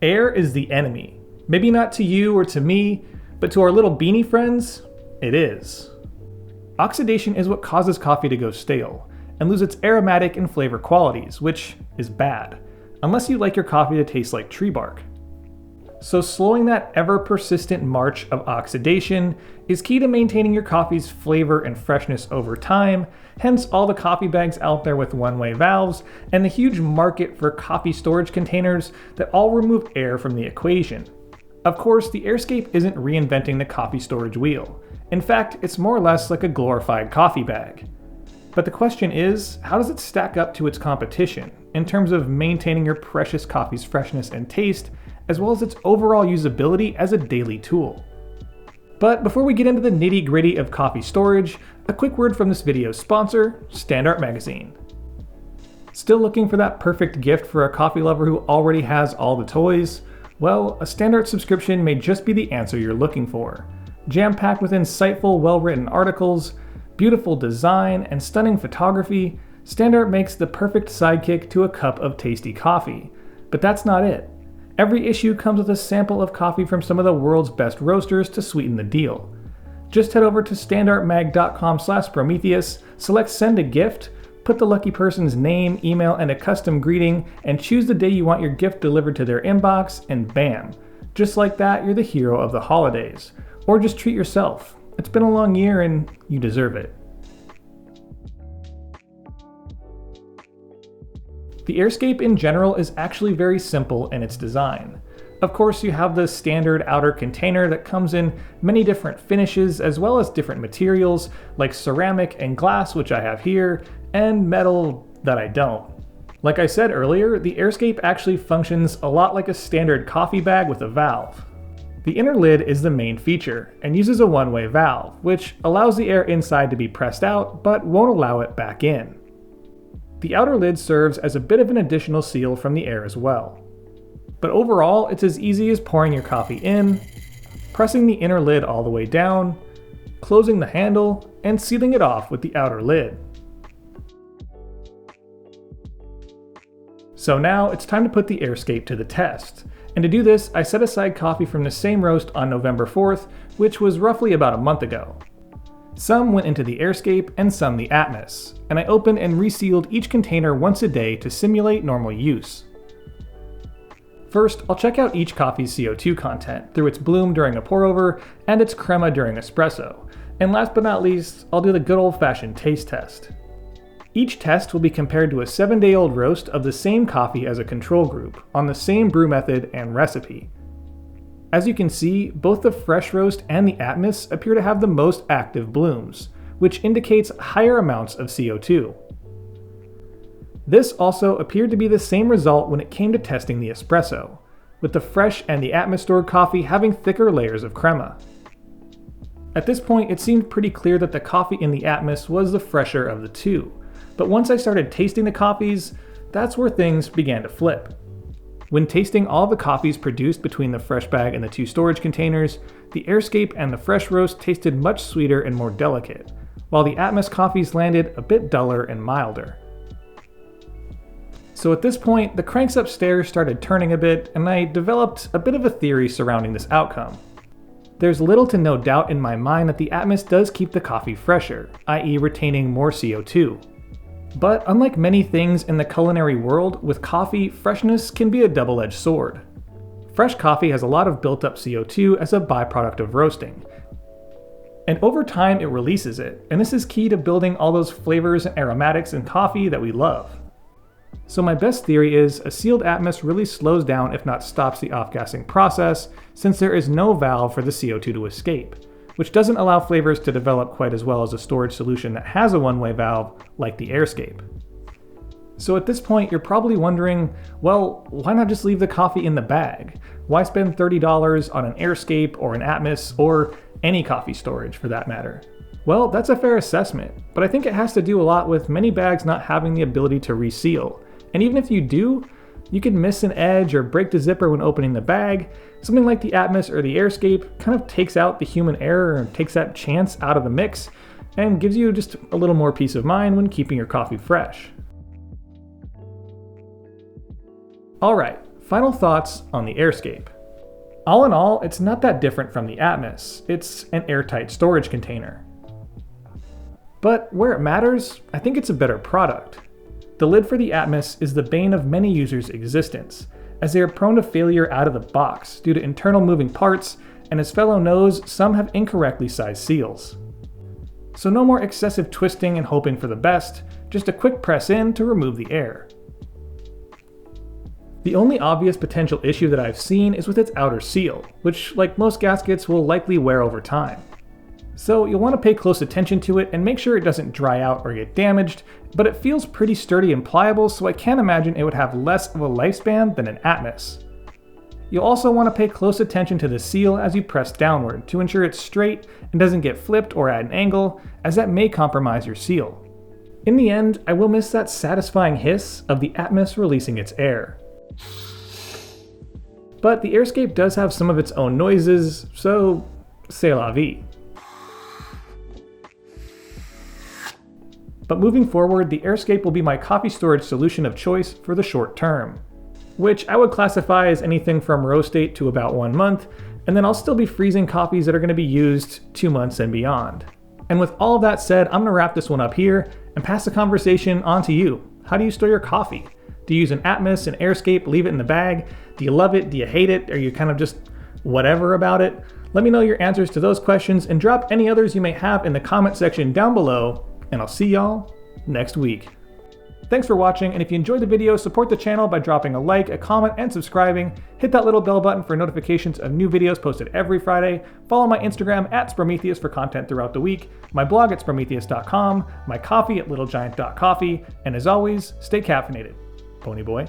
Air is the enemy. Maybe not to you or to me, but to our little beanie friends, it is. Oxidation is what causes coffee to go stale and lose its aromatic and flavor qualities, which is bad, unless you like your coffee to taste like tree bark. So slowing that ever-persistent march of oxidation is key to maintaining your coffee's flavor and freshness over time, hence all the coffee bags out there with one-way valves and the huge market for coffee storage containers that all remove air from the equation. Of course, the Airscape isn't reinventing the coffee storage wheel. In fact, it's more or less like a glorified coffee bag. But the question is, how does it stack up to its competition in terms of maintaining your precious coffee's freshness and taste, as well as its overall usability as a daily tool? But before we get into the nitty-gritty of coffee storage, a quick word from this video's sponsor, Standart Magazine. Still looking for that perfect gift for a coffee lover who already has all the toys? Well, a Standart subscription may just be the answer you're looking for. Jam-packed with insightful, well-written articles, beautiful design, and stunning photography, Standart makes the perfect sidekick to a cup of tasty coffee. But that's not it. Every issue comes with a sample of coffee from some of the world's best roasters to sweeten the deal. Just head over to standartmag.com/Sprometheus, select Send a Gift, put the lucky person's name, email, and a custom greeting, and choose the day you want your gift delivered to their inbox, and bam! Just like that, you're the hero of the holidays. Or just treat yourself. It's been a long year and you deserve it. The Airscape in general is actually very simple in its design. Of course, you have the standard outer container that comes in many different finishes as well as different materials like ceramic and glass, which I have here, and metal that I don't. Like I said earlier, the Airscape actually functions a lot like a standard coffee bag with a valve. The inner lid is the main feature and uses a one-way valve, which allows the air inside to be pressed out but won't allow it back in. The outer lid serves as a bit of an additional seal from the air as well. But overall, it's as easy as pouring your coffee in, pressing the inner lid all the way down, closing the handle, and sealing it off with the outer lid. So now it's time to put the Airscape to the test. And to do this, I set aside coffee from the same roast on November 4th, which was roughly about a month ago. Some went into the Airscape and some the Atmos, and I opened and resealed each container once a day to simulate normal use. First, I'll check out each coffee's CO2 content through its bloom during a pour-over and its crema during espresso, and last but not least, I'll do the good old-fashioned taste test. Each test will be compared to a 7-day-old roast of the same coffee as a control group, on the same brew method and recipe. As you can see, both the fresh roast and the Atmos appear to have the most active blooms, which indicates higher amounts of CO2. This also appeared to be the same result when it came to testing the espresso, with the fresh and the Atmos stored coffee having thicker layers of crema. At this point, it seemed pretty clear that the coffee in the Atmos was the fresher of the two, but once I started tasting the coffees, that's where things began to flip. When tasting all the coffees produced between the fresh bag and the two storage containers, the Airscape and the fresh roast tasted much sweeter and more delicate, while the Atmos coffees landed a bit duller and milder. So at this point, the cranks upstairs started turning a bit, and I developed a bit of a theory surrounding this outcome. There's little to no doubt in my mind that the Atmos does keep the coffee fresher, i.e. retaining more CO2. But unlike many things in the culinary world, with coffee, freshness can be a double-edged sword. Fresh coffee has a lot of built-up CO2 as a byproduct of roasting. And over time it releases it, and this is key to building all those flavors and aromatics in coffee that we love. So my best theory is a sealed Atmos really slows down if not stops the off-gassing process, since there is no valve for the CO2 to escape, which doesn't allow flavors to develop quite as well as a storage solution that has a one-way valve like the Airscape. So at this point, you're probably wondering, well, why not just leave the coffee in the bag? Why spend $30 on an Airscape or an Atmos or any coffee storage for that matter? Well, that's a fair assessment, but I think it has to do a lot with many bags not having the ability to reseal. And even if you do, you can miss an edge or break the zipper when opening the bag. Something like the Atmos or the Airscape kind of takes out the human error and takes that chance out of the mix and gives you just a little more peace of mind when keeping your coffee fresh. Alright, Final thoughts on the Airscape. All in all, it's not that different from the Atmos. It's an airtight storage container. But where it matters, I think it's a better product. The lid for the Atmos is the bane of many users' existence, as they are prone to failure out of the box due to internal moving parts, and as Fellow knows, some have incorrectly sized seals. So no more excessive twisting and hoping for the best, just a quick press in to remove the air. The only obvious potential issue that I've seen is with its outer seal, which, like most gaskets, will likely wear over time. So you'll want to pay close attention to it and make sure it doesn't dry out or get damaged, but it feels pretty sturdy and pliable, so I can't imagine it would have less of a lifespan than an Atmos. You'll also want to pay close attention to the seal as you press downward to ensure it's straight and doesn't get flipped or at an angle, as that may compromise your seal. In the end, I will miss that satisfying hiss of the Atmos releasing its air. But the Airscape does have some of its own noises, so c'est la vie. But moving forward, the Airscape will be my coffee storage solution of choice for the short term, which I would classify as anything from roast date to about 1 month, and then I'll still be freezing coffees that are going to be used 2 months and beyond. And with all of that said, I'm going to wrap this one up here and pass the conversation on to you. How do you store your coffee? Do you use an Atmos, an Airscape, leave it in the bag? Do you love it? Do you hate it? Are you kind of just whatever about it? Let me know your answers to those questions and drop any others you may have in the comment section down below, and I'll see y'all next week. Thanks for watching, and if you enjoyed the video, support the channel by dropping a like, a comment, and subscribing. Hit that little bell button for notifications of new videos posted every Friday. Follow my Instagram at Sprometheus for content throughout the week, my blog at Sprometheus.com, my coffee at littlegiant.coffee, and as always, stay caffeinated. Pony Boy.